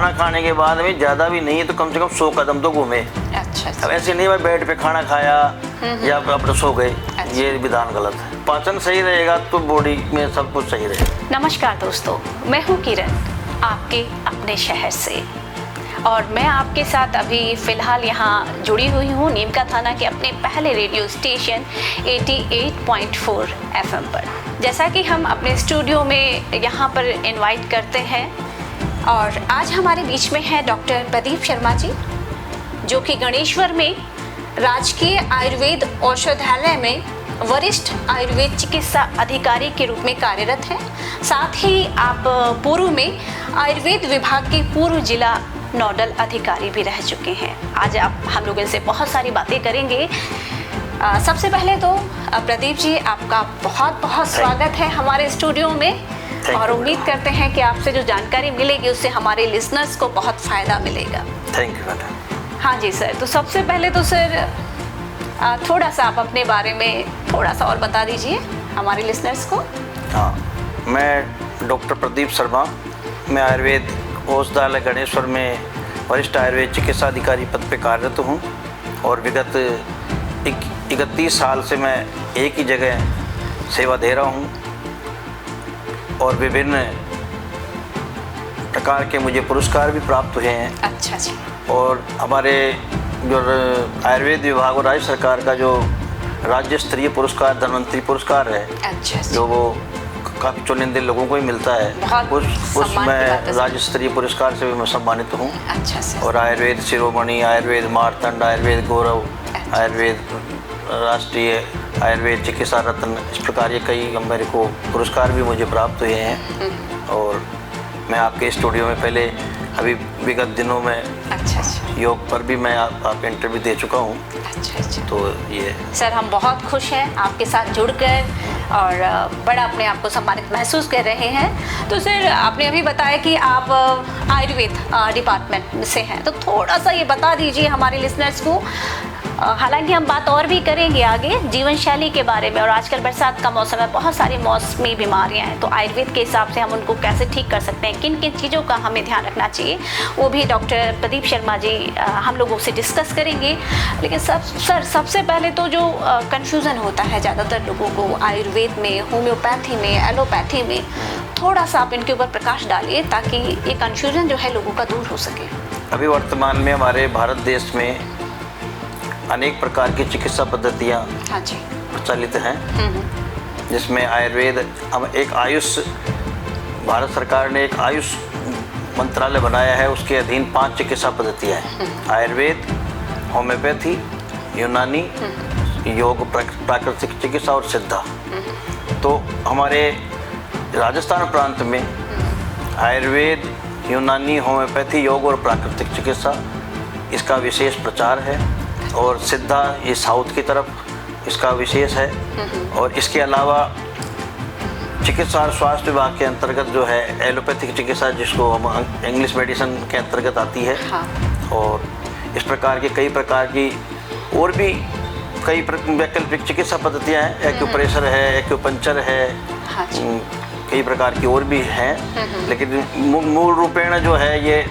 खाना खाने के बाद में ज़्यादा भी नहीं है तो कम से कम 100 कदम तो घूमे। अच्छा। अब ऐसे नहीं भाई बेड पे खाना खाया या अपने सो गए, ये विधान गलत है। पाचन सही रहेगा तो बॉडी में सब कुछ सही रहेगा। नमस्कार दोस्तों, मैं हूँ किरण, आपके अपने शहर से, और मैं आपके साथ अभी फ़िलहाल यहाँ जुड़ी हुई हूँ नीमका थाना के अपने पहले रेडियो स्टेशन 88.4 FM पर। जैसा कि हम अपने स्टूडियो में यहाँ पर इनवाइट करते हैं, और आज हमारे बीच में है डॉक्टर प्रदीप शर्मा जी, जो कि गणेश्वर में राजकीय आयुर्वेद औषधालय में वरिष्ठ आयुर्वेद चिकित्सा अधिकारी के रूप में कार्यरत हैं। साथ ही आप पूर्व में आयुर्वेद विभाग के पूर्व जिला नोडल अधिकारी भी रह चुके हैं। आज हम लोग इनसे बहुत सारी बातें करेंगे। सबसे पहले तो प्रदीप जी, आपका बहुत बहुत स्वागत है हमारे स्टूडियो में, और उम्मीद करते हैं कि आपसे जो जानकारी मिलेगी उससे हमारे लिसनर्स को बहुत फ़ायदा मिलेगा। Thank you madam. हाँ जी सर, तो सबसे पहले तो सर थोड़ा सा आप अपने बारे में थोड़ा सा और बता दीजिए हमारे लिसनर्स को। हाँ, मैं डॉक्टर प्रदीप शर्मा, मैं आयुर्वेद औषधालय गणेश्वर में वरिष्ठ आयुर्वेद चिकित्सा अधिकारी पद पर कार्यरत हूँ, और विगत 31 साल से मैं एक ही जगह सेवा दे रहा हूँ, और विभिन्न प्रकार के मुझे पुरस्कार भी प्राप्त हुए हैं। अच्छा जी। और हमारे जो आयुर्वेद विभाग और राज्य सरकार का जो राज्य स्तरीय पुरस्कार धन्वंतरी पुरस्कार है, अच्छा, जो वो काफ़ी चुनिंदे लोगों को ही मिलता है, उसमें राज्य स्तरीय पुरस्कार से भी मैं सम्मानित हूँ। अच्छा सर। और आयुर्वेद शिरोमणि, आयुर्वेद मार्तंड, आयुर्वेद गौरव, आयुर्वेद राष्ट्रीय आयुर्वेद चिकित्सा रत्न, इस प्रकार ये कई मेरे को पुरस्कार भी मुझे प्राप्त हुए हैं। और मैं आपके स्टूडियो में पहले अभी विगत दिनों में योग पर भी मैं आपका इंटरव्यू दे चुका हूँ। अच्छा। तो ये सर, हम बहुत खुश हैं आपके साथ जुड़कर, और बड़ा अपने आप को सम्मानित महसूस कर रहे हैं। तो सर, आपने अभी बताया कि आप आयुर्वेद डिपार्टमेंट से हैं, तो थोड़ा सा ये बता दीजिए हमारे लिसनर्स को। हालांकि हम बात और भी करेंगे आगे जीवन शैली के बारे में, और आजकल बरसात का मौसम है, बहुत सारी मौसमी बीमारियां हैं, तो आयुर्वेद के हिसाब से हम उनको कैसे ठीक कर सकते हैं, किन किन चीज़ों का हमें ध्यान रखना चाहिए, वो भी डॉक्टर प्रदीप शर्मा जी हम लोगों से डिस्कस करेंगे। लेकिन सर, सबसे पहले तो जो कन्फ्यूज़न होता है ज़्यादातर लोगों को आयुर्वेद में, होम्योपैथी में, एलोपैथी में, थोड़ा सा आप इनके ऊपर प्रकाश डालिए ताकि ये कन्फ्यूज़न जो है लोगों का दूर हो सके। अभी वर्तमान में हमारे भारत देश में अनेक प्रकार की चिकित्सा पद्धतियाँ प्रचलित हैं, जिसमें आयुर्वेद, अब एक आयुष, भारत सरकार ने एक आयुष मंत्रालय बनाया है, उसके अधीन 5 चिकित्सा पद्धतियाँ हैं। आयुर्वेद, होम्योपैथी, यूनानी, योग, प्राकृतिक चिकित्सा और सिद्धा। तो हमारे राजस्थान प्रांत में आयुर्वेद, यूनानी, होम्योपैथी, योग और प्राकृतिक चिकित्सा, इसका विशेष प्रचार है। और सिद्धा ये साउथ की तरफ इसका विशेष है। और इसके अलावा चिकित्सा और स्वास्थ्य विभाग के अंतर्गत जो है एलोपैथिक चिकित्सा, जिसको हम इंग्लिश मेडिसिन के अंतर्गत आती है। और इस प्रकार के कई प्रकार की और भी कई वैकल्पिक चिकित्सा पद्धतियाँ हैं, एक्यूप्रेशर है, एक्यूपंक्चर है, कई प्रकार की और भी हैं। लेकिन मूल रूपेण जो है ये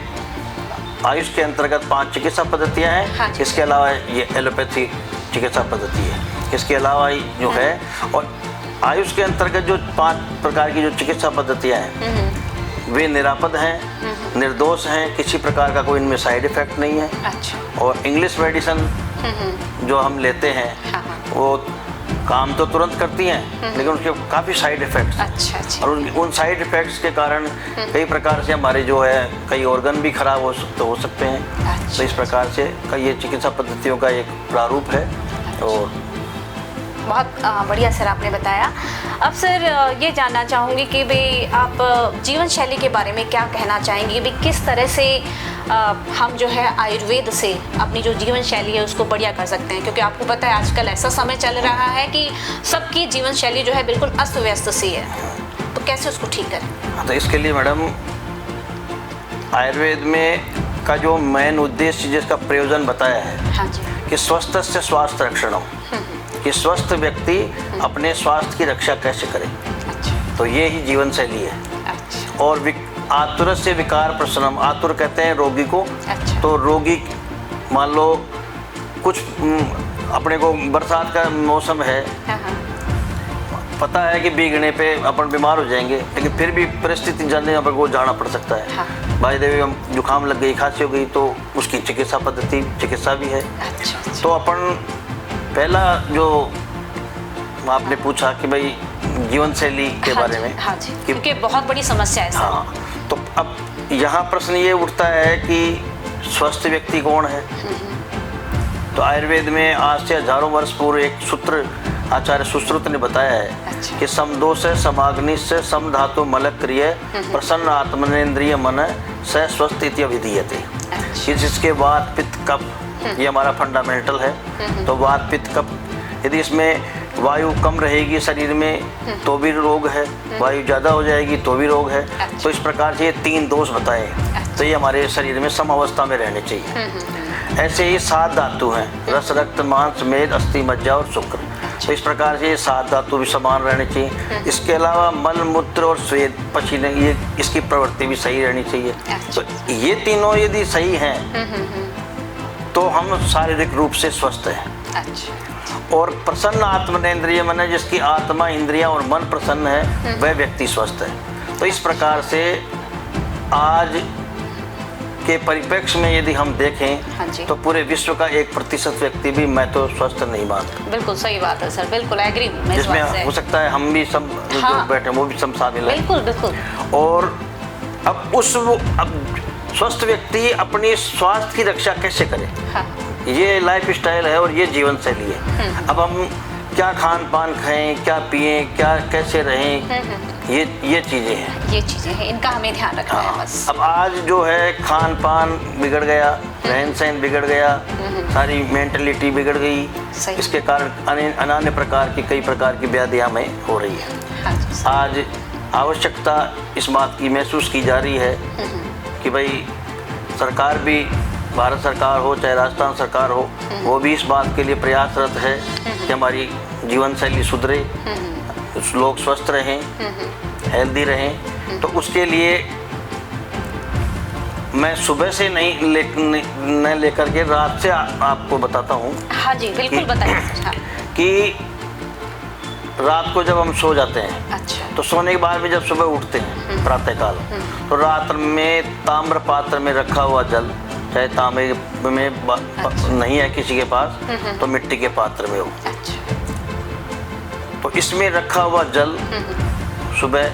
आयुष के अंतर्गत 5 चिकित्सा पद्धतियाँ हैं। इसके अलावा ये एलोपैथी चिकित्सा पद्धति है। इसके अलावा जो है, और आयुष के अंतर्गत जो 5 प्रकार की जो चिकित्सा पद्धतियाँ हैं वे निरापद हैं, निर्दोष हैं, किसी प्रकार का कोई इनमें साइड इफेक्ट नहीं है। और इंग्लिश मेडिसिन जो हम लेते हैं वो काम तो तुरंत करती हैं, लेकिन उसके काफ़ी साइड इफ़ेक्ट्स। और उन साइड इफ़ेक्ट्स के कारण कई प्रकार से हमारे जो है कई ऑर्गन भी खराब हो सकते हैं। तो इस प्रकार से ये चिकित्सा पद्धतियों का एक प्रारूप है। और बहुत बढ़िया सर आपने बताया। अब सर ये जानना चाहूँगी कि भाई आप जीवन शैली के बारे में क्या कहना चाहेंगे, भाई किस तरह से हम जो है आयुर्वेद से अपनी जो जीवन शैली है उसको बढ़िया कर सकते हैं, क्योंकि आपको पता है आजकल ऐसा समय चल रहा है कि सबकी जीवन शैली जो है बिल्कुल अस्त व्यस्त सी है, तो कैसे उसको ठीक करें? तो इसके लिए मैडम आयुर्वेद में का जो मेन उद्देश्य जिसका प्रयोजन बताया है कि स्वस्थ से स्वास्थ्य रक्षण हो, कि स्वस्थ व्यक्ति अपने स्वास्थ्य की रक्षा कैसे करे। तो ये ही जीवन शैली है। और आतुरस्य विकार प्रशमनम, आतुर कहते हैं रोगी को। अच्छा। तो रोगी मान लो कुछ अपने को बरसात का मौसम है, पता है कि भीगने पे अपन बीमार हो जाएंगे, लेकिन फिर भी परिस्थिति जानने पर को जाना पड़ सकता है। हाँ। भाई देवी हम जुकाम लग गई, खांसी हो गई, तो उसकी चिकित्सा पद्धति चिकित्सा भी है। अच्छा। तो अपन पहला जो आपने पूछा कि भाई जीवन शैली के बारे में, हाँ जी, क्योंकि बहुत बड़ी समस्या है। हाँ, तो अब यहाँ प्रश्न ये उठता है कि स्वस्थ व्यक्ति कौन है। तो आयुर्वेद में आज से हजारों वर्ष पूर्व एक सूत्र आचार्य सुश्रुत ने बताया है। अच्छा। कि समदोष समग्नि से सम धातु मलक क्रिय प्रसन्न आत्मनेन्द्रिय मन स स्वस्थ इति अभिधीयते। अच्छा। जिसके वात पित्त कफ, ये हमारा फंडामेंटल है। तो वात पित्त कफ, यदि इसमें वायु कम रहेगी शरीर में तो भी रोग है, वायु ज़्यादा हो जाएगी तो भी रोग है। अच्छा। तो इस प्रकार से ये 3 दोष बताए। तो ये हमारे शरीर में सम अवस्था में रहने चाहिए। ऐसे ही 7 धातु हैं, रस रक्त मांस मेद अस्थि मज्जा और शुक्र। तो इस प्रकार से ये 7 धातु भी समान रहने चाहिए। इसके अलावा मल मूत्र और स्वेद पसीने, ये इसकी प्रवृत्ति भी सही रहनी चाहिए। तो ये तीनों यदि सही हैं तो हम शारीरिक रूप से स्वस्थ हैं। अच्छा। और प्रसन्न आत्मनेन्द्रिय मन है, जिसकी आत्मा इंद्रियां और मन प्रसन्न है, वह व्यक्ति स्वस्थ है। तो इस प्रकार से आज के परिप्रेक्ष्य में यदि हम देखें, हाँ तो पूरे विश्व का 1% व्यक्ति भी मैं तो स्वस्थ नहीं मानता। बिल्कुल सही बात है सर, बिल्कुल एग्री हूं मैं इस बात से। जिसमें हो सकता है हम भी सब हाँ। जो बैठे वो भी सब शामिल है। बिल्कुल बिल्कुल। और अब स्वस्थ व्यक्ति अपनी स्वास्थ्य की रक्षा कैसे करे, हाँ। ये लाइफ स्टाइल है और ये जीवन शैली है। अब हम क्या खान पान खाएं, क्या पिएं, क्या कैसे रहें, ये चीज़ें हैं। ये चीज़ें हैं, इनका हमें ध्यान रखना है बस। अब आज जो है खान पान बिगड़ गया, रहन सहन बिगड़ गया, सारी मेंटलिटी बिगड़ गई। इसके कारण अनान्य प्रकार की कई प्रकार की व्याधियाँ में हो रही है। हाँ जी। आज आवश्यकता इस बात की महसूस की जा रही है कि भाई सरकार भी, भारत सरकार हो चाहे राजस्थान सरकार हो, वो भी इस बात के लिए प्रयासरत है कि हमारी जीवन शैली सुधरे, लोग स्वस्थ रहें, हेल्दी रहें। तो उसके लिए मैं सुबह से नहीं लेकर के रात से आपको बताता हूँ। हाँ जी बिल्कुल बताइए। हाँ। कि रात को जब हम सो जाते हैं, अच्छा, तो सोने के बाद में जब सुबह उठते हैं प्रातःकाल, तो रात में ताम्र पात्र में रखा हुआ जल, चाहे तांबे में अच्छा। नहीं है किसी के पास तो मिट्टी के पात्र में हो, अच्छा। तो इसमें रखा हुआ जल सुबह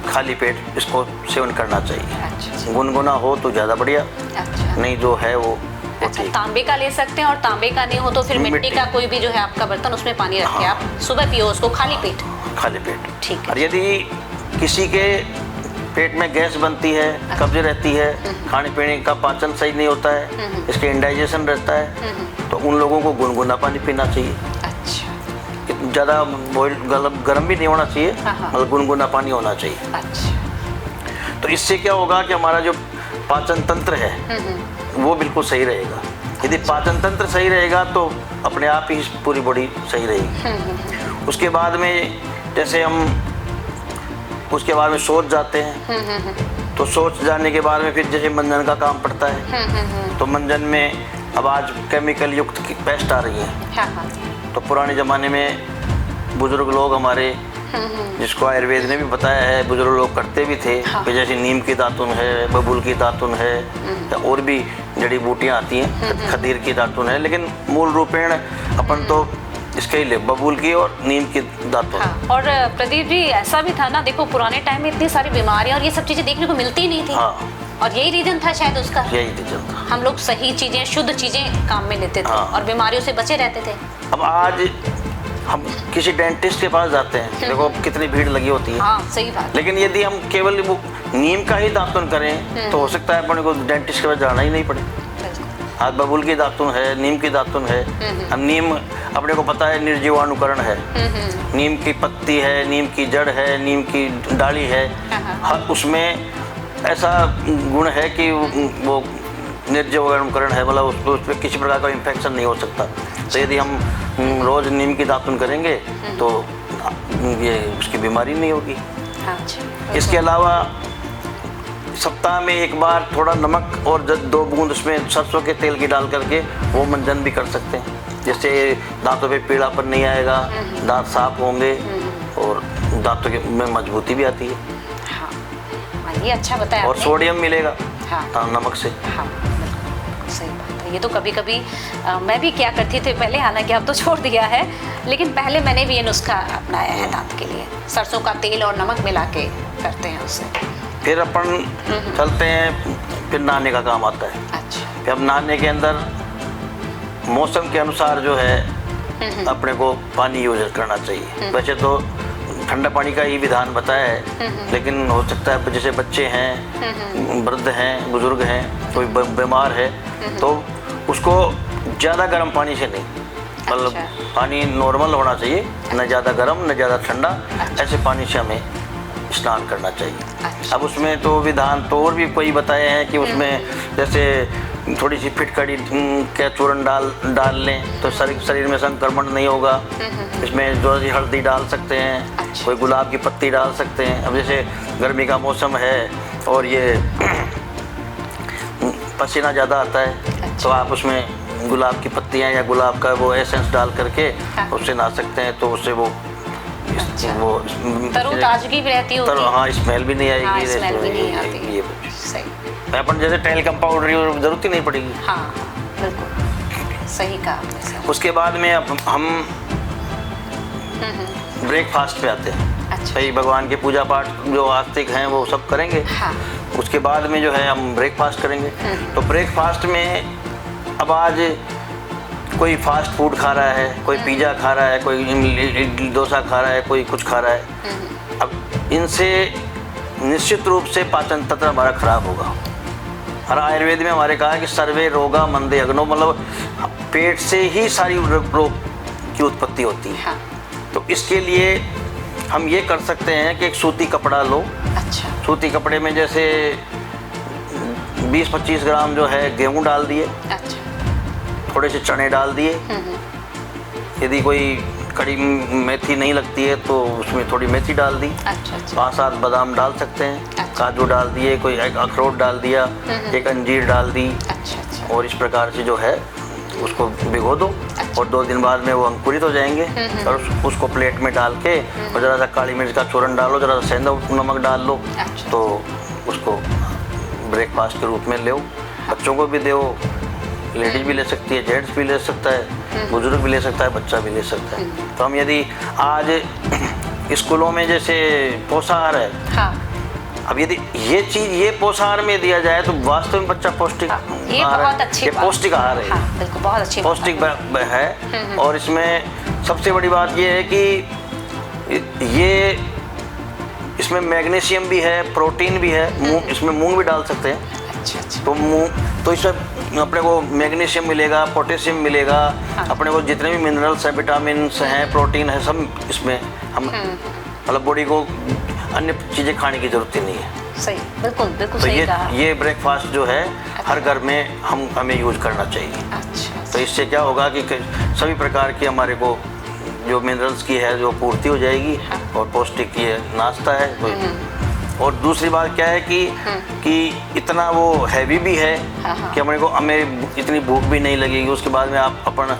खाली पेट इसको सेवन करना चाहिए। अच्छा। गुनगुना हो तो ज़्यादा बढ़िया, अच्छा। नहीं जो है वो अच्छा, तांबे का ले सकते हैं, और तांबे का नहीं हो तो फिर मिट्टी का कोई भी जो है आपका बर्तन, उसमें पानी रख के आप सुबह पियो उसको खाली पेट। खाली पेट, ठीक। और यदि किसी के पेट में गैस बनती है, कब्ज रहती है, खाने पीने का पाचन सही नहीं होता है, इसके इंडाइजेशन रहता है, तो उन लोगों को गुनगुना पानी पीना चाहिए। अच्छा। ज़्यादा बॉइल गर्म भी नहीं होना चाहिए, मतलब गुनगुना पानी होना चाहिए। अच्छा। तो इससे क्या होगा कि हमारा जो पाचन तंत्र है वो बिल्कुल सही रहेगा। यदि पाचन तंत्र सही रहेगा तो अपने आप ही पूरी बॉडी सही रहेगी। उसके बाद में जैसे हम उसके बाद में सोच जाते हैं, तो सोच जाने के बाद में फिर जैसे मंजन का काम पड़ता है, तो मंजन में अब आज केमिकल युक्त की पेस्ट आ रही है। तो पुराने ज़माने में बुजुर्ग लोग हमारे, जिसको आयुर्वेद ने भी बताया है, बुजुर्ग लोग करते भी थे कि जैसे नीम की दातुन है, बबूल की दातुन है, या और भी जड़ी बूटियाँ आती हैं, खदीर की दातुन है, लेकिन मूल रूपेण अपन तो इसके लिए बबूल की और नीम की दातुन। हाँ। और प्रदीप जी ऐसा भी था ना, देखो पुराने टाइम में इतनी सारी बीमारियां और ये सब चीजें देखने को मिलती नहीं थी। हाँ। और यही रीजन था शायद उसका, यही रीजन था। हम लोग सही चीजें, शुद्ध चीजें काम में लेते थे। हाँ। और बीमारियों से बचे रहते थे। अब आज हम किसी डेंटिस्ट के पास जाते हैं, देखो कितनी भीड़ लगी होती है। हाँ, सही बात। लेकिन यदि हम केवल वो नीम का ही दातुन करें तो हो सकता है अपने को डेंटिस्ट के पास जाना ही नहीं पड़े। आज बबूल की दातुन है, नीम की दातुन है। अब नीम अपने को पता है निर्जीवाणुकरण है, नीम की पत्ती है, नीम की जड़ है, नीम की डाली है, हर उसमें ऐसा गुण है कि वो निर्जीवाणुकरण है, मतलब उस पर किसी प्रकार का इन्फेक्शन नहीं हो सकता। तो यदि हम रोज नीम की दातुन करेंगे तो ये उसकी बीमारी नहीं होगी। इसके अलावा सप्ताह में एक बार थोड़ा नमक और 2 बूंद उसमें सरसों के तेल की डाल करके वो मंजन भी कर सकते हैं, जिससे दांतों पे पीलापन नहीं आएगा, दांत साफ होंगे और दांतों के में मजबूती भी आती है। हाँ, ये अच्छा बताया और आपने। सोडियम मिलेगा हाँ नमक से। हाँ बिल्कुल सही बात है। ये तो कभी कभी मैं भी क्या करती थी पहले, हालांकि अब तो छोड़ दिया है, लेकिन पहले मैंने भी ये नुस्खा अपनाया है दांत के लिए, सरसों का तेल और नमक मिला के करते हैं उससे। फिर अपन चलते हैं, फिर नहाने का काम आता है। अच्छा। फिर अब नहाने के अंदर मौसम के अनुसार जो है अपने को पानी यूज करना चाहिए। वैसे तो ठंडा पानी का ही विधान बताया है, लेकिन हो सकता है जैसे बच्चे हैं, वृद्ध हैं, बुजुर्ग हैं, कोई बीमार है, तो उसको ज़्यादा गर्म पानी से नहीं, मतलब पानी नॉर्मल होना चाहिए, न ज़्यादा गर्म न ज़्यादा ठंडा, ऐसे पानी से हमें स्नान करना चाहिए। अब उसमें तो विधान तो और भी कोई बताए हैं कि उसमें जैसे थोड़ी सी फिटकड़ी का चूर्ण डाल लें तो शरीर में संक्रमण नहीं होगा। इसमें जो हल्दी डाल सकते हैं, कोई गुलाब की पत्ती डाल सकते हैं। अब जैसे गर्मी का मौसम है और ये पसीना ज़्यादा आता है, तो आप उसमें गुलाब की पत्तियाँ या गुलाब का वो एसेंस डाल करके उससे नहा सकते हैं, तो उससे वो तरोताजगी भी रहती होगी। हाँ, स्मेल भी नहीं आएगी। हाँ, स्मेल भी नहीं आती। ये सही। अपन जैसे टेलकम पाउडर की जरूरत ही नहीं पड़ेगी। हाँ बिल्कुल सही कहा आपने। उसके बाद में अब हम ब्रेकफास्ट पे आते हैं। अच्छा। सही, भगवान के पूजा पाठ जो आस्तिक हैं वो सब करेंगे। हाँ। उसके बाद में जो है हम ब्रेकफास्ट करेंगे। तो ब्रेकफास्ट में अब आज कोई फास्ट फूड खा रहा है, कोई पिज़्ज़ा खा रहा है, कोई इडली डोसा खा रहा है, कोई कुछ खा रहा है। अब इनसे निश्चित रूप से पाचन तंत्र हमारा खराब होगा। और आयुर्वेद में हमारे कहा है कि सर्वे रोगा मंदे अग्नो, मतलब पेट से ही सारी रोग की उत्पत्ति होती है। हाँ। तो इसके लिए हम ये कर सकते हैं कि एक सूती कपड़ा लो। अच्छा। सूती कपड़े में जैसे 20-25 ग्राम जो है गेहूँ डाल दिए। अच्छा। थोड़े से चने डाल दिए। यदि कोई कड़ी मेथी नहीं लगती है तो उसमें थोड़ी मेथी डाल दी। अच्छा। 5-7 बादाम डाल सकते हैं। अच्छा। काजू डाल दिए, कोई एक अखरोट डाल दिया, एक अंजीर डाल दी। अच्छा। और इस प्रकार से जो है उसको भिगो दो। अच्छा। और 2 दिन बाद में वो अंकुरित हो जाएंगे। और उसको प्लेट में डाल के और ज़रा सा काली मिर्च का चूर्ण डालो, ज़रा सा सेंधा नमक डाल लो। अच्छा। तो उसको ब्रेकफास्ट के रूप में लो। बच्चों को भी दो, लेडीज भी ले सकती है, जेंट्स भी ले सकता है, बुजुर्ग भी ले सकता है, बच्चा भी ले सकता है। तो हम यदि आज स्कूलों में जैसे पोषाहार है। हाँ। अब यदि ये चीज ये पोषाहार में दिया जाए तो वास्तव में बच्चा पौष्टिक ये बहुत अच्छी बात, पौष्टिक आहार है। हाँ, बिल्कुल बहुत अच्छी पौष्टिक है। और इसमें सबसे बड़ी बात ये है कि ये इसमें मैग्नीशियम भी है, प्रोटीन भी है। इसमें मूंग भी डाल सकते हैं। अच्छा। तो तो इसमें अपने को मैग्नीशियम मिलेगा, पोटेशियम मिलेगा। हाँ। अपने को जितने भी मिनरल्स हैं, विटामिन हैं, प्रोटीन है, सब इसमें हम मतलब बॉडी को अन्य चीज़ें खाने की जरूरत ही नहीं है। सही, बिल्कुल तो सही कहा। ये ब्रेकफास्ट जो है हर घर में हमें यूज करना चाहिए। अच्छा। तो इससे क्या होगा कि सभी प्रकार की हमारे को जो मिनरल्स की है जो पूर्ति हो जाएगी। हाँ। और पौष्टिक ये नाश्ता है। तो और दूसरी बात क्या है कि इतना वो हैवी भी है। हाँ। कि हमें इतनी भूख भी नहीं लगेगी। उसके बाद में आप अपन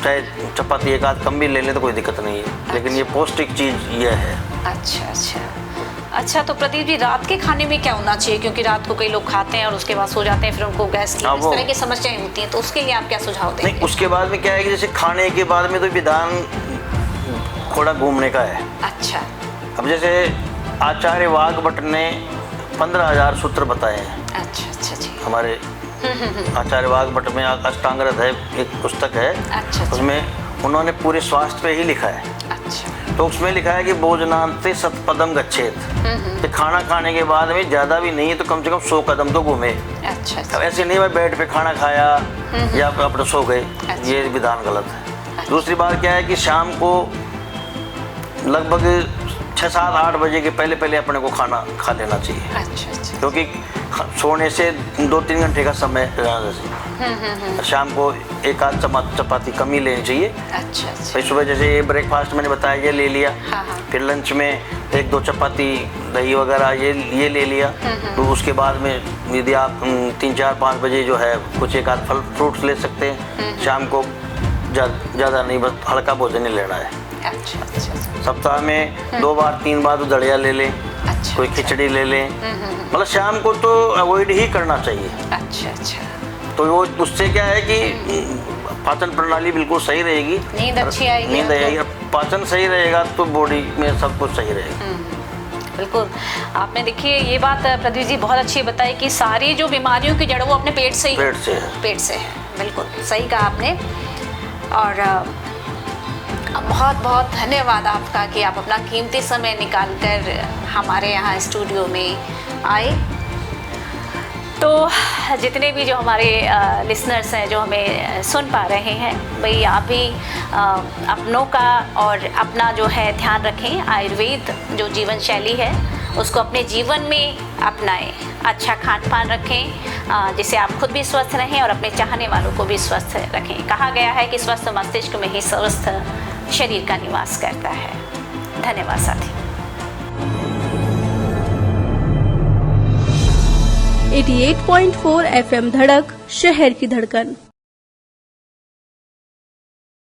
चाहे चपाती एक आध कम भी ले लें तो कोई दिक्कत नहीं है। अच्छा। लेकिन ये पौष्टिक चीज़ ये है। अच्छा, तो प्रदीप जी रात के खाने में क्या होना चाहिए, क्योंकि रात को कई लोग खाते हैं और उसके बाद सो जाते हैं, फिर उनको गैस की इस तरह की समस्याएं होती हैं, तो उसके लिए आप क्या सुझाव देंगे? नहीं, उसके बाद में क्या है कि जैसे खाने के बाद में तो विधान थोड़ा घूमने का है। अच्छा। अब जैसे आचार्य वाघभट्ट ने 15,000 सूत्र बताए हैं। अच्छा जी। हमारे आचार्य वाघभट्ट में अष्टांगरध है, एक पुस्तक है। अच्छा। उसमें उन्होंने पूरे स्वास्थ्य पे ही लिखा है। अच्छा। तो उसमें लिखा है कि भोजनांते शतपदम गच्छेत, कि खाना खाने के बाद में ज़्यादा भी नहीं है तो कम से कम 100 कदम तो घूमे। अच्छा। अब ऐसे नहीं भाई बेड पे खाना खाया या अपने सो गए। अच्छा। ये विधान गलत है। अच्छा। दूसरी बात क्या है कि शाम को लगभग 6-7-8 बजे के पहले पहले अपने को खाना खा लेना चाहिए। अच्छा। क्योंकि सोने से 2-3 घंटे का समय शाम को 1-8 चपाती कम ही लेनी चाहिए। अच्छा। फिर सुबह जैसे ब्रेकफास्ट मैंने बताया ये ले लिया, फिर लंच में 1-2 चपाती दही वगैरह ये ले लिया। तो उसके बाद में यदि आप 3-4-5 बजे जो है कुछ 1-8 फल फ्रूट्स ले सकते हैं। शाम को ज़्यादा नहीं, बस हल्का भोजन ही लेना है। अच्छा। सप्ताह में 2 बार 3 बार तो दलिया ले लें, कोई खिचड़ी ले लें। मतलब शाम को तो अवॉइड ही करना चाहिए। अच्छा। तो वो उससे क्या है कि पाचन प्रणाली बिल्कुल सही रहेगी, नींद अच्छी आएगी, नींद आएगी, पाचन सही रहेगा तो बॉडी में सब कुछ सही रहेगा। बिल्कुल। आपने देखिए ये बात पृथ्वी जी बहुत अच्छी बताई कि सारी जो बीमारियों की जड़ वो अपने पेट से है। बिल्कुल सही कहा आपने। और बहुत बहुत धन्यवाद आपका कि आप अपना कीमती समय निकालकर हमारे यहाँ स्टूडियो में आए। तो जितने भी जो हमारे लिसनर्स हैं जो हमें सुन पा रहे हैं, भाई आप भी अपनों का और अपना जो है ध्यान रखें। आयुर्वेद जो जीवन शैली है उसको अपने जीवन में अपनाएं, अच्छा खान पान रखें जिससे आप खुद भी स्वस्थ रहें और अपने चाहने वालों को भी स्वस्थ रखें। कहा गया है कि स्वस्थ मस्तिष्क में ही स्वस्थ शरीर का निवास करता है। धन्यवाद साथी। 88.4 FM धड़क, शहर की धड़कन।